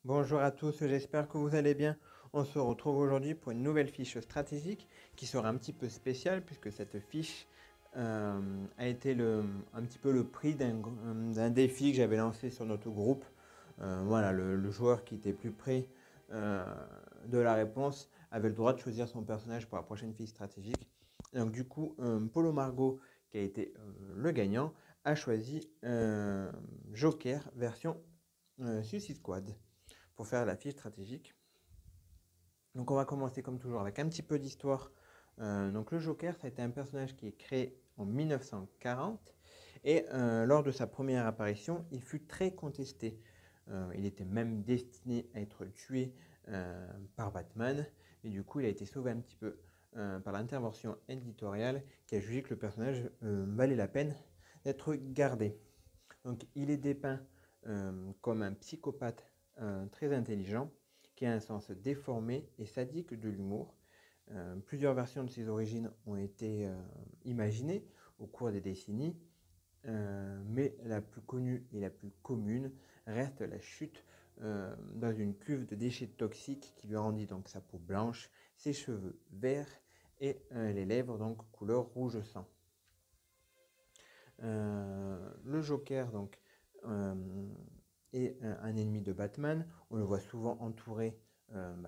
Bonjour à tous, j'espère que vous allez bien. On se retrouve aujourd'hui pour une nouvelle fiche stratégique qui sera un petit peu spéciale puisque cette fiche a été un petit peu le prix d'un défi que j'avais lancé sur notre groupe. Voilà, le joueur qui était plus près euh, de la réponse avait le droit de choisir son personnage pour la prochaine fiche stratégique. Et donc du coup, Polo Margot, qui a été le gagnant, a choisi Joker version Suicide Squad pour faire la fiche stratégique. Donc on va commencer comme toujours avec un petit peu d'histoire. Donc le Joker, ça a été un personnage qui est créé en 1940 et lors de sa première apparition, il fut très contesté. Il était même destiné à être tué par Batman, mais du coup il a été sauvé un petit peu par l'intervention éditoriale qui a jugé que le personnage valait la peine d'être gardé. Donc il est dépeint comme un psychopathe très intelligent qui a un sens déformé et sadique de l'humour. Plusieurs versions de ses origines ont été imaginées au cours des décennies, mais la plus connue et la plus commune reste la chute dans une cuve de déchets toxiques qui lui rendit donc sa peau blanche, ses cheveux verts et les lèvres donc couleur rouge sang. Le Joker donc est un ennemi de Batman. On le voit souvent entouré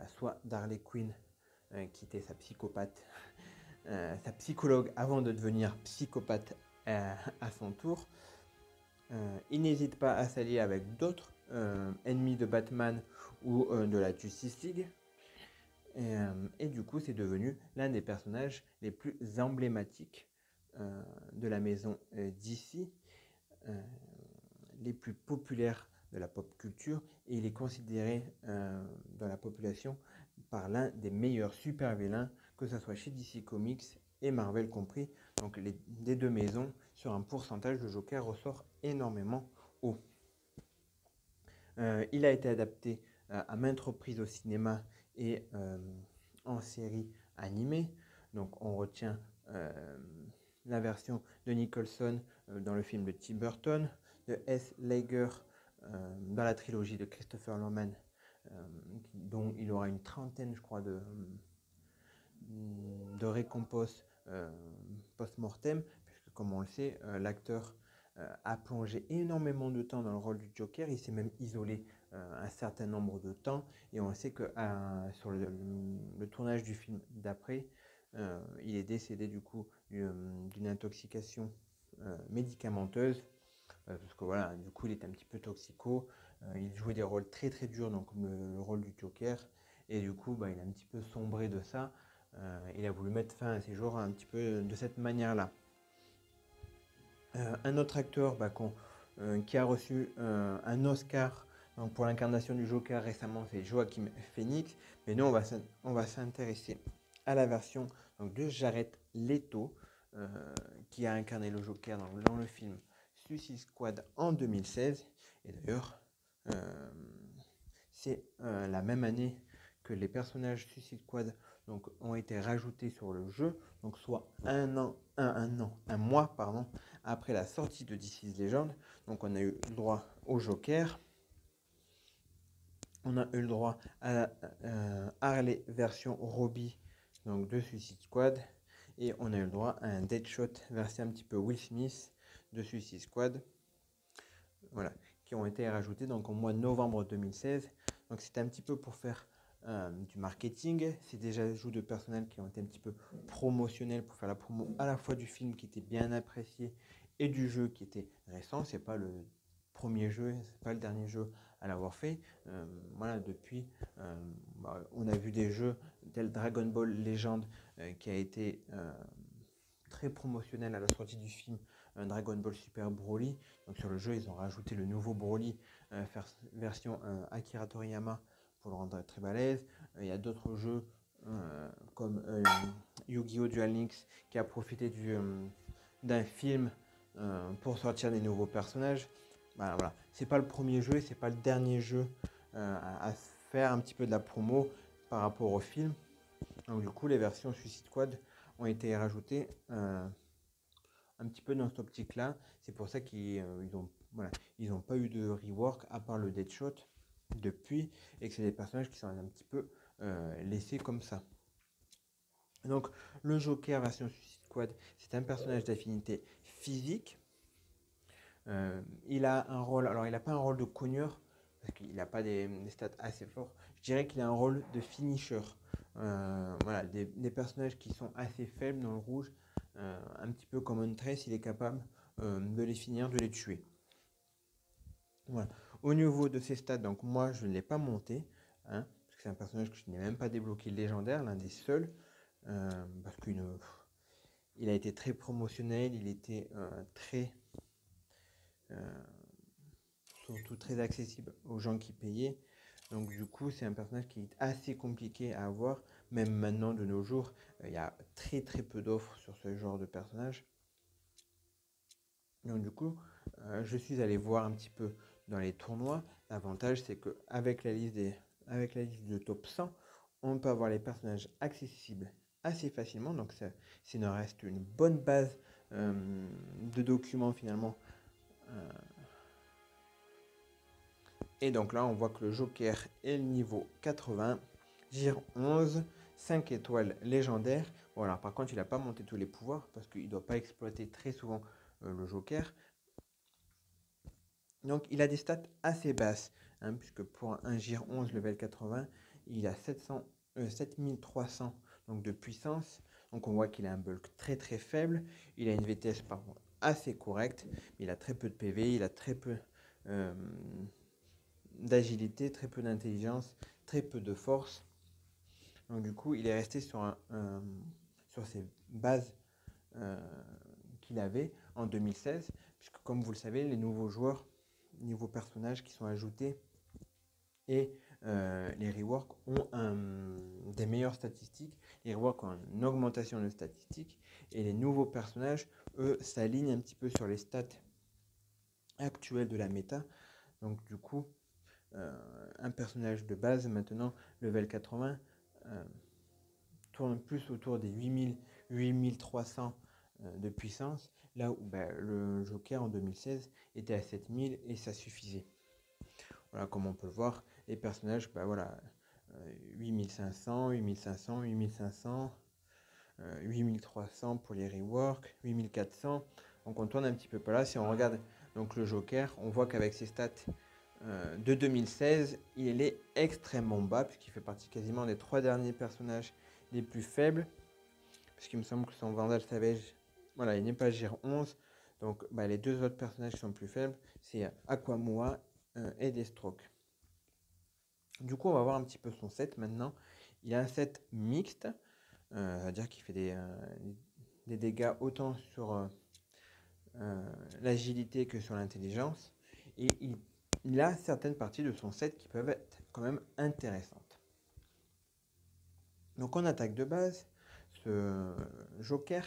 soit d'Harley Quinn qui était sa psychopathe, sa psychologue avant de devenir psychopathe à son tour. Il n'hésite pas à s'allier avec d'autres ennemis de Batman ou de la Justice League. Et du coup, c'est devenu l'un des personnages les plus emblématiques de la maison DC, les plus populaires de la pop culture, et il est considéré dans la population par l'un des meilleurs super vilains, que ce soit chez DC Comics et Marvel compris. Donc des deux maisons, sur un pourcentage, le Joker ressort énormément haut. Il a été adapté à maintes reprises au cinéma et en série animée. Donc on retient la version de Nicholson dans le film de Tim Burton, de S. Lager dans la trilogie de Christopher Nolan, dont il aura une trentaine, je crois, de récompenses post-mortem, puisque comme on le sait, l'acteur a plongé énormément de temps dans le rôle du Joker. Il s'est même isolé un certain nombre de temps, et on sait que sur le tournage du film d'après, il est décédé du coup d'une intoxication médicamenteuse, parce que voilà, du coup il était un petit peu toxico, il jouait des rôles très très durs, donc comme le rôle du Joker, et du coup il a un petit peu sombré de ça. Il a voulu mettre fin à ses jours un petit peu de cette manière-là. Un autre acteur qui a reçu un Oscar donc pour l'incarnation du Joker récemment, c'est Joaquin Phoenix. Mais nous, on va s'intéresser à la version donc, de Jared Leto, qui a incarné le Joker dans le film Suicide Squad en 2016. Et d'ailleurs, c'est la même année que les personnages Suicide Squad donc, ont été rajoutés sur le jeu, donc soit un mois pardon, après la sortie de DC's Legend. Donc on a eu le droit au Joker, on a eu le droit à la Harley version Robbie donc de Suicide Squad, et on a eu le droit à un Deadshot versé un petit peu Will Smith de Suicide Squad, voilà, qui ont été rajoutés donc au mois de novembre 2016. Donc c'était un petit peu pour faire du marketing. C'est des ajouts de personnel qui ont été un petit peu promotionnels pour faire la promo à la fois du film qui était bien apprécié et du jeu qui était récent. C'est pas le premier jeu, c'est pas le dernier jeu à l'avoir fait. Voilà, depuis, on a vu des jeux tels Dragon Ball Legend qui a été très promotionnel à la sortie du film Dragon Ball Super Broly. Donc sur le jeu, ils ont rajouté le nouveau Broly version Akira Toriyama pour le rendre très balèze. Il y a d'autres jeux comme Yu-Gi-Oh! Dual Links qui a profité d'un film pour sortir des nouveaux personnages. Voilà. C'est pas le premier jeu et c'est pas le dernier jeu à faire un petit peu de la promo par rapport au film. Donc du coup, les versions Suicide Squad ont été rajoutées un petit peu dans cette optique-là. C'est pour ça qu'ils ont, voilà, ils n'ont pas eu de rework à part le Deadshot. depuis et que c'est des personnages qui sont un petit peu laissés comme ça. Donc le Joker version Suicide Squad, c'est un personnage d'affinité physique. Il a un rôle, alors il n'a pas un rôle de cogneur, parce qu'il n'a pas des stats assez forts. Je dirais qu'il a un rôle de finisher. Voilà, des personnages qui sont assez faibles dans le rouge, un petit peu comme Huntress, il est capable de les finir, de les tuer. Voilà. Au niveau de ses stats, donc moi je ne l'ai pas monté, hein, parce que c'est un personnage que je n'ai même pas débloqué légendaire, l'un des seuls, parce qu'il a été très promotionnel, il était surtout très accessible aux gens qui payaient. Donc du coup, c'est un personnage qui est assez compliqué à avoir, même maintenant de nos jours. Il y a très très peu d'offres sur ce genre de personnage. Donc du coup, je suis allé voir un petit peu dans les tournois. L'avantage, c'est qu'avec la liste de top 100, on peut avoir les personnages accessibles assez facilement. Donc ça nous reste une bonne base de documents finalement. Et donc là, on voit que le Joker est le niveau 80, Gire 11, 5 étoiles légendaires. Bon, alors par contre, il n'a pas monté tous les pouvoirs parce qu'il ne doit pas exploiter très souvent le Joker. Donc il a des stats assez basses, hein, puisque pour un Gire 11 level 80, il a 7300 donc, de puissance. Donc on voit qu'il a un bulk très très faible. Il a une VTS par contre assez correcte, mais il a très peu de PV, il a très peu d'agilité, très peu d'intelligence, très peu de force. Donc du coup, il est resté sur ses bases qu'il avait en 2016, puisque comme vous le savez, les nouveaux joueurs, nouveaux personnages qui sont ajoutés et les reworks ont des meilleures statistiques. Les reworks ont une augmentation de statistiques et les nouveaux personnages, eux, s'alignent un petit peu sur les stats actuelles de la méta. Donc du coup, un personnage de base maintenant, level 80, tourne plus autour des 8000, 8300 de puissance, là où le Joker en 2016 était à 7000 et ça suffisait. Voilà, comme on peut le voir, les personnages, voilà, 8500, 8500, 8500, 8300 pour les reworks, 8400. Donc on tourne un petit peu par là. Si on regarde donc le Joker, on voit qu'avec ses stats de 2016, il est extrêmement bas, puisqu'il fait partie quasiment des 3 derniers personnages les plus faibles. Puisqu'il me semble que son Vandal Savage, voilà, il n'est pas Gire 11. Donc les deux autres personnages qui sont plus faibles, c'est Aquamoa et Deathstroke. Du coup, on va voir un petit peu son set maintenant. Il a un set mixte, c'est-à-dire qu'il fait des dégâts autant sur l'agilité que sur l'intelligence. Et il a certaines parties de son set qui peuvent être quand même intéressantes. Donc en attaque de base, ce Joker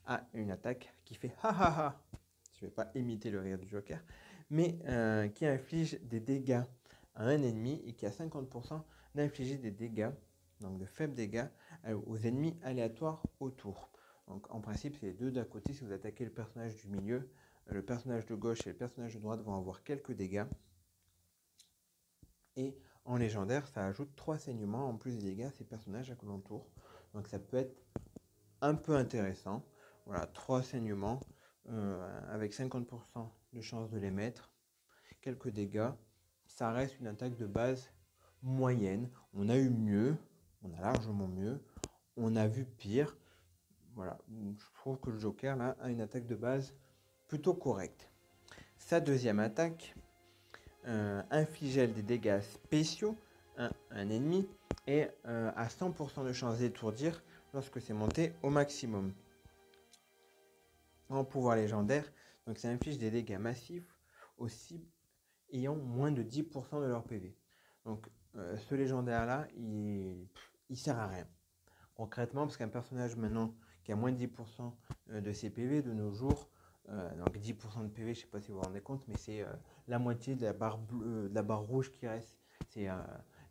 a une attaque qui fait ha ha ha. Je ne vais pas imiter le rire du Joker, mais qui inflige des dégâts à un ennemi et qui a 50% d'infliger des dégâts, donc de faibles dégâts, aux ennemis aléatoires autour. Donc en principe, c'est les deux d'à côté. Si vous attaquez le personnage du milieu, le personnage de gauche et le personnage de droite vont avoir quelques dégâts. Et en légendaire, ça ajoute 3 saignements en plus des dégâts à ces personnages à l'entour. Donc ça peut être un peu intéressant. Voilà, 3 saignements avec 50% de chance de les mettre. Quelques dégâts. Ça reste une attaque de base moyenne. On a eu mieux, on a largement mieux. On a vu pire. Voilà, je trouve que le Joker là a une attaque de base plutôt correcte. Sa deuxième attaque inflige des dégâts spéciaux à un ennemi et a 100% de chance d'étourdir lorsque c'est monté au maximum. En pouvoir légendaire, donc ça inflige des dégâts massifs aux cibles ayant moins de 10% de leur PV. Donc ce légendaire là, il sert à rien. Concrètement, parce qu'un personnage maintenant qui a moins de 10% de ses PV de nos jours, donc 10% de PV, je ne sais pas si vous vous rendez compte, mais c'est la moitié de la barre bleue, de la barre rouge qui reste. C'est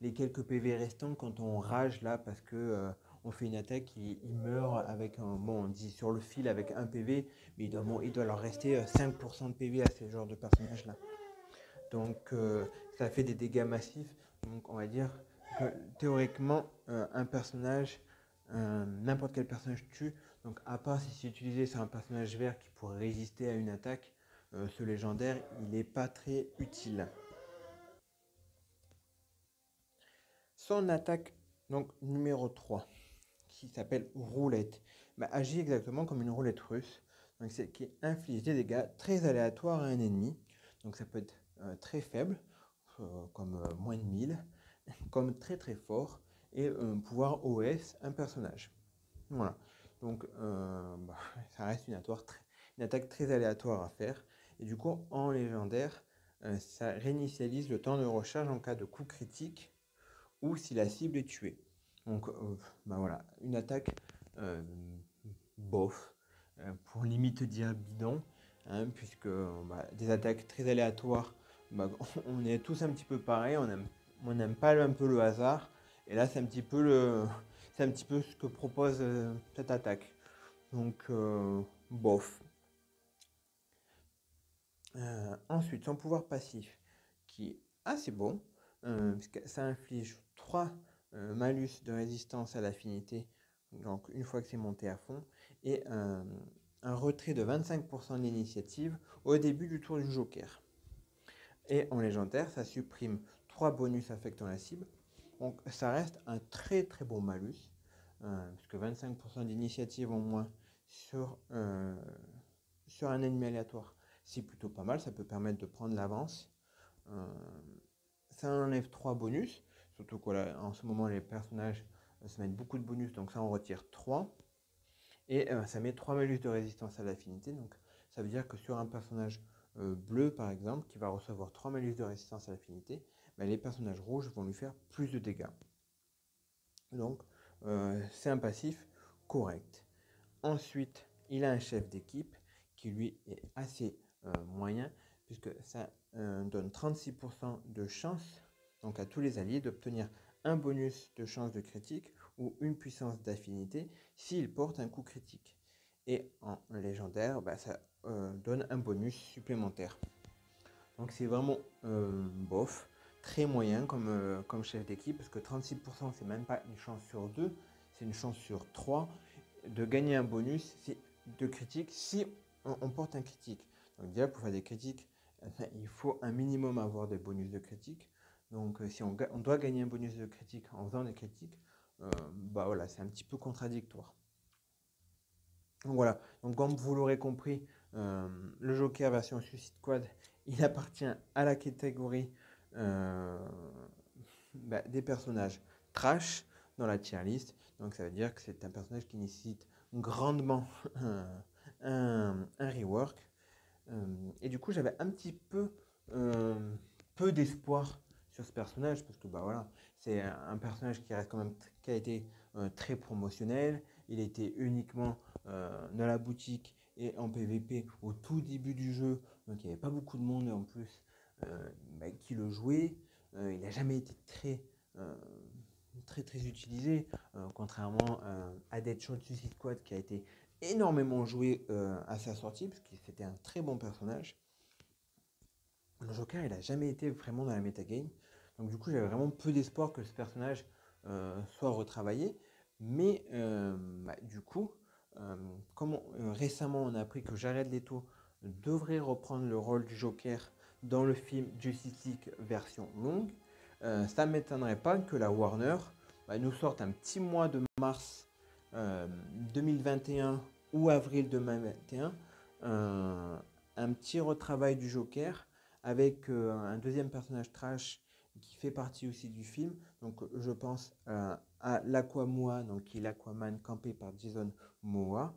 les quelques PV restants quand on rage là parce que on fait une attaque, il meurt avec un, bon, on dit sur le fil avec un PV, mais il doit leur rester 5% de PV à ce genre de personnage là. Donc ça fait des dégâts massifs. Donc on va dire que théoriquement un personnage, n'importe quel personnage tue. Donc à part si c'est utilisé sur un personnage vert qui pourrait résister à une attaque, ce légendaire il n'est pas très utile. Son attaque donc numéro 3 qui s'appelle roulette, agit exactement comme une roulette russe. Donc c'est qui inflige des dégâts très aléatoires à un ennemi. Donc ça peut être très faible, comme moins de 1000, comme très très fort, et pouvoir OS un personnage. Voilà. Donc ça reste une attaque très aléatoire à faire. Et du coup, en légendaire, ça réinitialise le temps de recharge en cas de coup critique ou si la cible est tuée. Donc voilà, une attaque bof, pour limite dire bidon, hein, puisque des attaques très aléatoires, on est tous un petit peu pareil, on n'aime pas un peu le hasard, et là c'est un petit peu ce que propose cette attaque. Donc bof. Ensuite, son pouvoir passif, qui est assez bon, puisque ça inflige 3 malus de résistance à l'affinité, donc une fois que c'est monté à fond, et un retrait de 25% de l'initiative au début du tour du joker. Et en légendaire, ça supprime 3 bonus affectant la cible, donc ça reste un très très bon malus, puisque 25% d'initiative en moins sur un ennemi aléatoire, c'est plutôt pas mal, ça peut permettre de prendre l'avance. Ça enlève 3 bonus, surtout qu'en ce moment les personnages se mettent beaucoup de bonus, donc ça en retire 3. Et ça met 3 malus de résistance à l'affinité, donc ça veut dire que sur un personnage bleu par exemple, qui va recevoir 3 malus de résistance à l'affinité, les personnages rouges vont lui faire plus de dégâts. Donc c'est un passif correct. Ensuite, il a un chef d'équipe qui lui est assez moyen, puisque ça donne 36% de chance donc à tous les alliés d'obtenir un bonus de chance de critique ou une puissance d'affinité s'ils portent un coup critique. Et en légendaire, ça donne un bonus supplémentaire. Donc c'est vraiment bof, très moyen comme chef d'équipe, parce que 36% c'est même pas une chance sur 2, c'est une chance sur 3 de gagner un bonus de critique si on porte un critique. Donc déjà pour faire des critiques, il faut un minimum avoir des bonus de critique. Donc si on doit gagner un bonus de critique en faisant des critiques, voilà, c'est un petit peu contradictoire. Donc voilà, donc comme vous l'aurez compris, le Joker version Suicide Squad, il appartient à la catégorie des personnages trash dans la tier list. Donc ça veut dire que c'est un personnage qui nécessite grandement un rework. Et du coup, j'avais un petit peu d'espoir sur ce personnage, parce que voilà, c'est un personnage qui reste quand même qui a été très promotionnel. Il était uniquement dans la boutique et en PVP au tout début du jeu, donc il n'y avait pas beaucoup de monde en plus qui le jouait. Il n'a jamais été très utilisé, contrairement à Deadshot Suicide Squad qui a été énormément joué à sa sortie, parce que c'était un très bon personnage. Le Joker, il n'a jamais été vraiment dans la metagame, donc du coup j'avais vraiment peu d'espoir que ce personnage soit retravaillé, mais du coup, comme récemment on a appris que Jared Leto devrait reprendre le rôle du Joker dans le film Justice League version longue, ça ne m'étonnerait pas que la Warner nous sorte un petit mois de mars 2021 ou avril 2021 un petit retravail du Joker avec un deuxième personnage trash qui fait partie aussi du film. Donc je pense à l'Aquamoa, donc qui est l'Aquaman campé par Jason Momoa.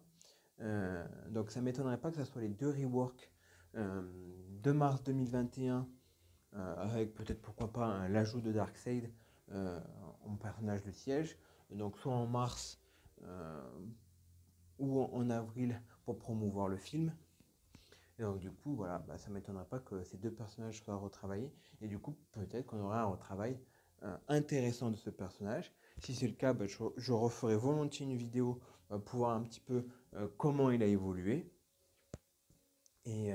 Donc ça ne m'étonnerait pas que ce soit les deux reworks de mars 2021 avec peut-être pourquoi pas l'ajout de Darkseid en personnage de siège. Donc soit en mars ou en avril pour promouvoir le film. Et donc du coup, voilà, ça ne m'étonnerait pas que ces deux personnages soient retravaillés. Et du coup, peut-être qu'on aura un retravail intéressant de ce personnage. Si c'est le cas, je referai volontiers une vidéo pour voir un petit peu comment il a évolué. Et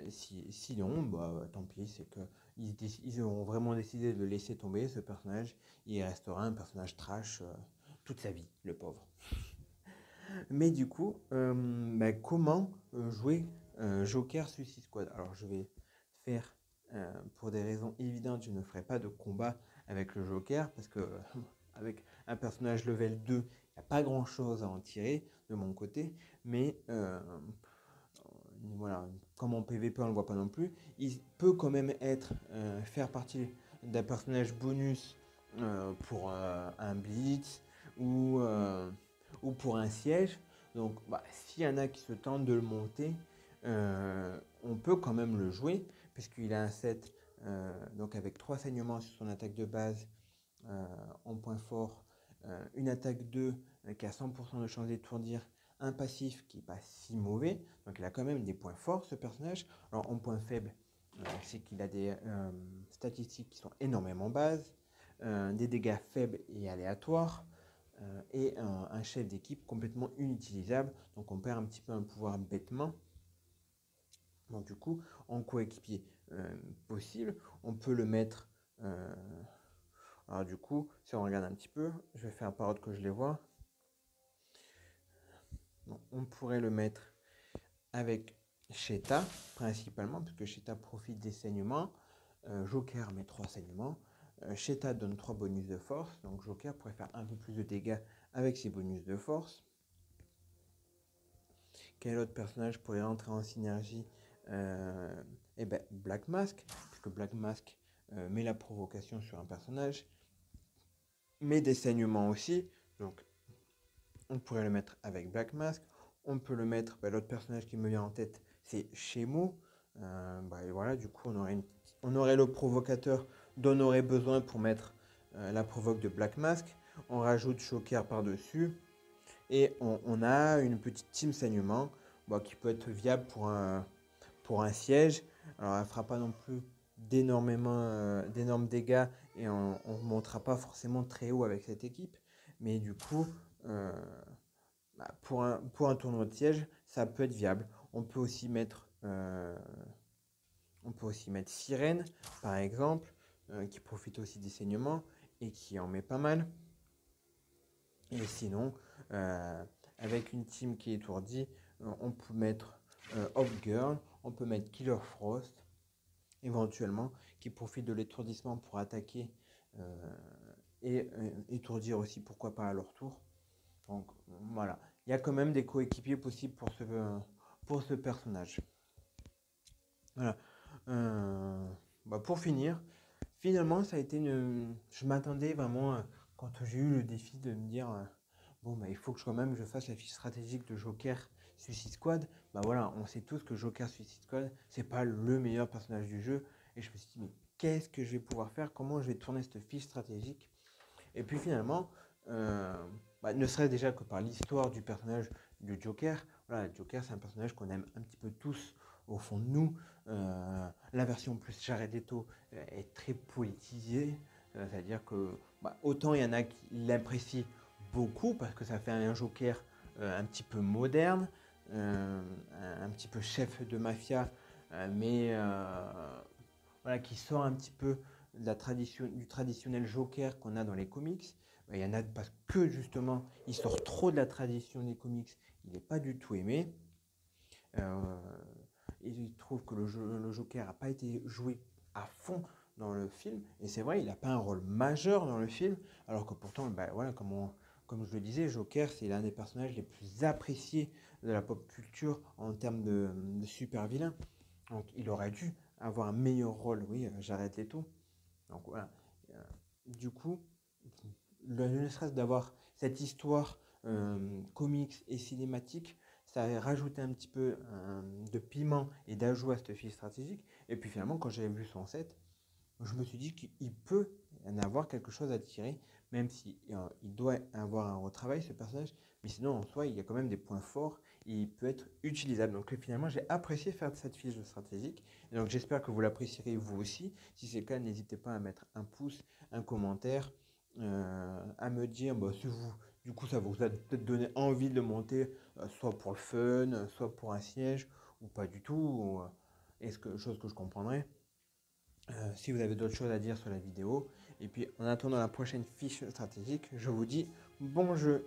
Sinon, bah, tant pis, c'est que ils ont vraiment décidé de le laisser tomber, ce personnage. Il restera un personnage trash toute sa vie, le pauvre. Mais du coup, bah, comment jouer Joker Suicide Squad? Alors, je vais faire, pour des raisons évidentes, je ne ferai pas de combat avec le Joker, parce que avec un personnage level 2, il n'y a pas grand-chose à en tirer de mon côté. Mais voilà, comme en PvP, on ne le voit pas non plus. Il peut quand même faire partie d'un personnage bonus pour un blitz ou, euh, ou pour un siège. Donc, bah, s'il y en a qui se tentent de le monter, on peut quand même le jouer, puisqu'il a un set donc avec 3 saignements sur son attaque de base en point fort, une attaque 2 qui a 100% de chance d'étourdir, un passif qui n'est pas si mauvais, donc il a quand même des points forts ce personnage. Alors en point faible, c'est qu'il a des statistiques qui sont énormément basses, des dégâts faibles et aléatoires, et un chef d'équipe complètement inutilisable, donc on perd un petit peu un pouvoir bêtement. Donc du coup, en coéquipier possible, on peut le mettre... alors du coup, si on regarde un petit peu, je vais faire par ordre que je les vois. Donc, on pourrait le mettre avec Sheta, principalement, puisque Sheta profite des saignements. Joker met 3 saignements. Sheta donne 3 bonus de force, donc Joker pourrait faire un peu plus de dégâts avec ses bonus de force. Quel autre personnage pourrait rentrer en synergie? Eh ben, Black Mask, puisque Black Mask met la provocation sur un personnage, met des saignements aussi, donc on pourrait le mettre avec Black Mask. On peut le mettre, bah, l'autre personnage qui me vient en tête, c'est Shemu. Bah, et voilà, du coup, on aurait le provocateur dont on aurait besoin pour mettre la provoque de Black Mask. On rajoute Joker par-dessus. Et on a une petite team saignement bah, qui peut être viable pour un siège. Alors, elle ne fera pas non plus d'énormes dégâts et on ne montera pas forcément très haut avec cette équipe. Mais du coup, euh, bah, pour un tournoi de siège, ça peut être viable. On peut aussi mettre Sirène, par exemple, qui profite aussi des saignements et qui en met pas mal. Et sinon, avec une team qui est étourdie, on peut mettre Off Girl, on peut mettre Killer Frost, éventuellement, qui profite de l'étourdissement pour attaquer et étourdir aussi, pourquoi pas à leur tour. Donc voilà, il y a quand même des coéquipiers possibles pour ce personnage. Voilà. Bah pour finir, finalement, ça a été une... Je m'attendais vraiment, quand j'ai eu le défi de me dire, bon, bah, il faut que quand même je fasse la fiche stratégique de Joker Suicide Squad. Bah voilà, on sait tous que Joker Suicide Squad, c'est pas le meilleur personnage du jeu. Et je me suis dit, mais qu'est-ce que je vais pouvoir faire? Comment je vais tourner cette fiche stratégique? Et puis finalement, euh, bah, ne serait-ce déjà que par l'histoire du personnage du Joker, voilà, Joker c'est un personnage qu'on aime un petit peu tous au fond de nous. La version plus Jared Leto est très politisée, c'est-à-dire que bah, autant il y en a qui l'apprécient beaucoup parce que ça fait un Joker un petit peu moderne, un petit peu chef de mafia, mais voilà, qui sort un petit peu de du traditionnel Joker qu'on a dans les comics. Il y en a parce que justement, il sort trop de la tradition des comics, il n'est pas du tout aimé. Euh, il trouve que le Joker n'a pas été joué à fond dans le film, et c'est vrai, il n'a pas un rôle majeur dans le film, alors que pourtant, bah, voilà, comme je le disais, Joker, c'est l'un des personnages les plus appréciés de la pop culture en termes de super vilain. Donc il aurait dû avoir un meilleur rôle, oui, Jared Leto. Donc voilà. Euh, du coup, ne serait-ce d'avoir cette histoire comics et cinématique, ça a rajouté un petit peu de piment et d'ajout à cette fiche stratégique. Et puis finalement, quand j'avais vu son set, je me suis dit qu'il peut en avoir quelque chose à tirer, même si il doit avoir un retravail, ce personnage, mais sinon en soi il y a quand même des points forts et il peut être utilisable. Donc finalement j'ai apprécié faire cette fiche de stratégique, et donc j'espère que vous l'apprécierez vous aussi. Si c'est le cas, n'hésitez pas à mettre un pouce, un commentaire, à me dire bah, si vous, du coup ça vous a peut-être donné envie de le monter, soit pour le fun, soit pour un siège, ou pas du tout. chose que je comprendrai. Si vous avez d'autres choses à dire sur la vidéo. Et puis en attendant la prochaine fiche stratégique, je vous dis bon jeu.